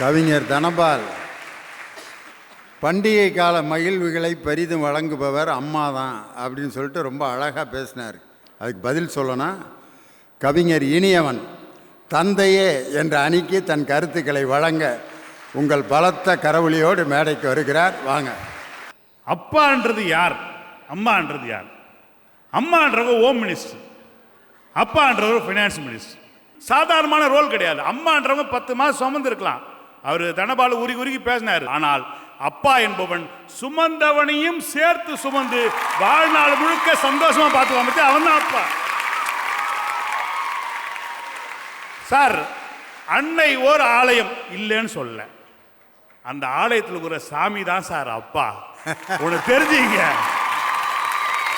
கவிஞர் தனபால் பண்டிகை கால மகிழ்வுகளை பெரிதும் வழங்குபவர் அம்மா தான் அப்படின்னு சொல்லிட்டு ரொம்ப அழகாக பேசினார். அதுக்கு பதில் சொல்லணும், கவிஞர் இனியவன் தந்தையே என்ற அணிக்கு தன் கருத்துக்களை வழங்க உங்கள் பலத்த கரவொலியோடு மேடைக்கு வருகிறார். வாங்க. அப்பான்றது யார், அம்மான்றது யார்? அம்மான்றவங்க ஹோம் மினிஸ்டர், அப்பான்றவர் ஃபைனான்ஸ் மினிஸ்டர். சாதாரணமான ரோல் கிடையாது. அம்மான்றவங்க 10 மாதம் சுமந்து இருக்கலாம். அவர் தனபால் உருகி பேசினார். ஆனால் அப்பா என்பவன் சுமந்தவனையும் சேர்த்து சுமந்து வாழ்நாள் முழுக்க சந்தோஷமா பார்த்துவான். அவன் தான் அப்பா. சார், அன்னை ஒரு ஆலயம் இல்லைன்னு சொல்ல, அந்த ஆலயத்தில் இருக்கிற சாமி தான் சார் அப்பா. உனக்கு தெரிஞ்சுங்க,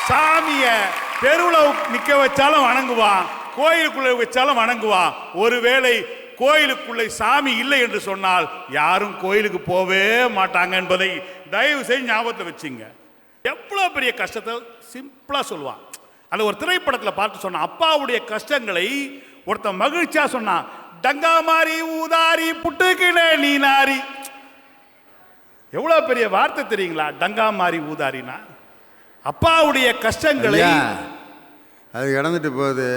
சாமிய தெருவில் நிக்க வச்சாலும் வணங்குவான், கோயிலுக்குள்ள வச்சாலும் வணங்குவான். ஒருவேளை கோயிலுக்குள்ளே சாமி இல்லை என்று சொன்னால் யாரும் கோயிலுக்கு போவே மாட்டாங்க என்பதை தயவு செய்து ஞாபகத்தில் வச்சுங்க. எவ்வளோ பெரிய கஷ்டத்தை சிம்பிளா சொல்லுவான். அந்த ஒரு திரைப்படத்தில் பார்த்து சொன்ன அப்பாவுடைய கஷ்டங்களை ஒருத்தன் மகிழ்ச்சியா சொன்னான். டங்கா மாறி ஊதாரி புட்டுக்கின நீ நாரி. எவ்வளோ பெரிய வார்த்தை தெரியுங்களா? டங்கா மாறி ஊதாரினா அப்பாவுடைய கஷ்டங்களை. அது கடந்துட்டு போகுது.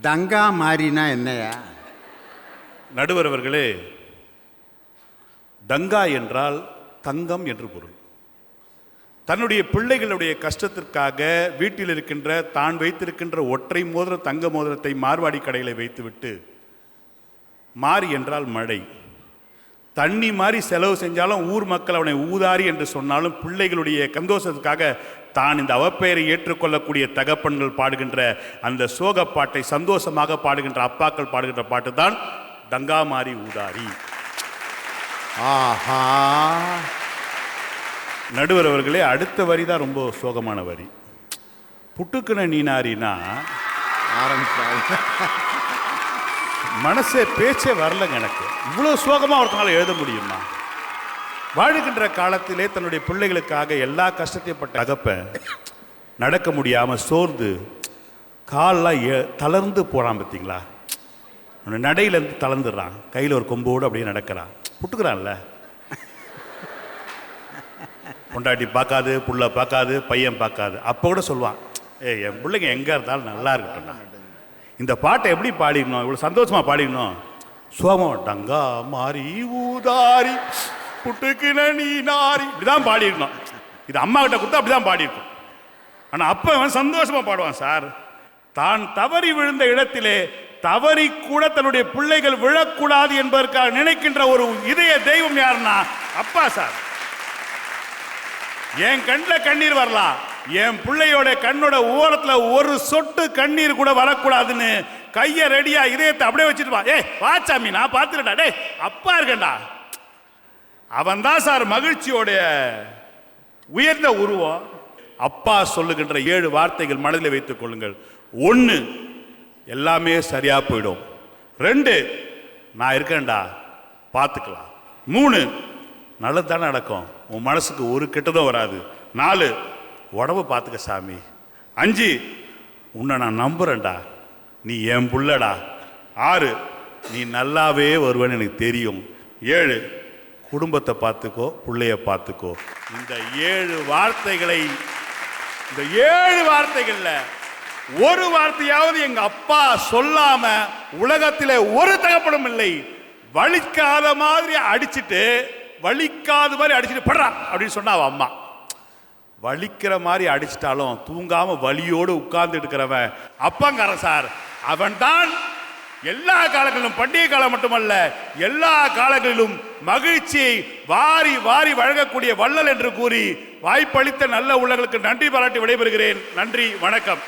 டங்கா மாறினா என்னையா? நடுவர் அவர்களே, டங்கா என்றால் தங்கம் என்று பொருள். தன்னுடைய பிள்ளைகளுடைய கஷ்டத்திற்காக வீட்டில் இருக்கின்ற தான் வைத்திருக்கின்ற ஒற்றை மோதிர தங்க மோதிரத்தை மார்வாடி கடையில் வைத்துவிட்டு, மாறி என்றால் மழை, தண்ணி மாதிரி செலவு செஞ்சாலும் ஊர் மக்கள் அவனை ஊதாரி என்று சொன்னாலும் பிள்ளைகளுடைய சந்தோஷத்துக்காக தான் இந்த அவப்பெயரை ஏற்றுக்கொள்ளக்கூடிய தகப்பன்கள் பாடுகின்ற அந்த சோக பாட்டை சந்தோஷமாக பாடுகின்ற அப்பாக்கள் பாடுகின்ற பாட்டு தான் டங்கா மாறி ஊதாரி. ஆஹா. நடுவர் அவர்களே, அடுத்த வரி தான் ரொம்ப சோகமான வரி. புட்டுக்குன நீனாரினா ஆரம்பிச்சாங்க. மனசே பேச்சே வரலங்க எனக்கு. இவ்வளவு சோகமா ஒருத்தனால எழுத முடியுமா? வாழ்கின்ற காலத்திலே தன்னுடைய பிள்ளைகளுக்காக எல்லா கஷ்டத்தையும் பட்ட தகப்ப நடக்க முடியாம சோர்ந்து கால்லாம் தளர்ந்து போறான். பார்த்தீங்களா? நடையிலேருந்து தளர்ந்துடுறான், கையில் ஒரு கொம்போடு அப்படியே நடக்கிறான். புட்டுக்கிறான்ல, பொண்டாட்டி பார்க்காது, புள்ள பார்க்காது, பையன் பார்க்காது. அப்போ கூட சொல்லுவான், என் பிள்ளைங்க எங்கே இருந்தாலும் நல்லா இருக்கட்டும்டா. இந்த பாட்டை எப்படி பாடிடணும்? இவ்வளோ சந்தோஷமா பாடிடணும். சோமம் டங்கா மாறி ஊதாரி புட்டுக்கின நீ நாரி, இப்படிதான் பாடிடணும். இது அம்மா கிட்ட கொடுத்தா அப்படிதான் பாடிருக்கும். ஆனால் அப்போ அவன் சந்தோஷமா பாடுவான். சார், தான் தவறி விழுந்த இடத்திலே தவறி கூட தன்னுடைய பிள்ளைகள் விழக்கூடாது என்பதற்காக நினைக்கின்ற ஒரு இதய தெய்வம் யாருன்னா அப்பா. சார், என் கண்ணில் கண்ணீர் வரலாம், என் பிள்ளையோட கண்ணோட ஓரத்தில் ஒரு சொட்டு கண்ணீர் கூட வரக்கூடாதுன்னு கையை ரெடியா இதயத்தை அப்படியே வச்சுட்டு வா. வாச்சாமி, நான் பார்த்துட்டா, டே அப்பா இருக்கண்டா. அவன் தான் சார் மகிழ்ச்சியோடைய உயர்ந்த உருவம். அப்பா சொல்லுகின்ற 7 வார்த்தைகள் மனதில் வைத்துக் கொள்ளுங்கள். 1, எல்லாமே சரியா போயிடும். 2, நான் இருக்கேன்டா, பார்த்துக்கலாம். 3, நல்லது தானே நடக்கும், உன் மனசுக்கு ஒரு கெட்டதும் வராது. 4, உடம்பு பார்த்துக்க சாமி. 5, உன்னை நான் நம்புறேன்டா, நீ என் புள்ளடா. 6, நீ நல்லாவே வருவேன்னு எனக்கு தெரியும். 7, குடும்பத்தை பார்த்துக்கோ, பிள்ளைய பார்த்துக்கோ. இந்த 7 வார்த்தைகளை, இந்த 7 வார்த்தைகள்ல ஒரு வார்த்தையாவது எங்க அப்பா சொல்லாம உலகத்திலே ஒரு தகப்பனும் இல்லை. வலிக்காத மாதிரி அடிச்சுட்டு, வலிக்காத மாதிரி அடிச்சுட்டு படுறா அப்படின்னு சொன்னா அவ அம்மா. வலிக்கிற மாதிரி அடிச்சிட்டாலும் தூங்காம வலியோடு உட்கார்ந்து இருக்கிறவன் அப்பங்காரன் சார். அவன் தான் எல்லா காலங்களிலும், பண்டிகை காலம் மட்டுமல்ல எல்லா காலங்களிலும் மகிழ்ச்சியை வாரி வாரி வழங்கக்கூடிய வள்ளல் என்று கூறி வாய்ப்பளித்த நல்ல உள்ளங்களுக்கு நன்றி பாராட்டி விடைபெறுகிறேன். நன்றி, வணக்கம்.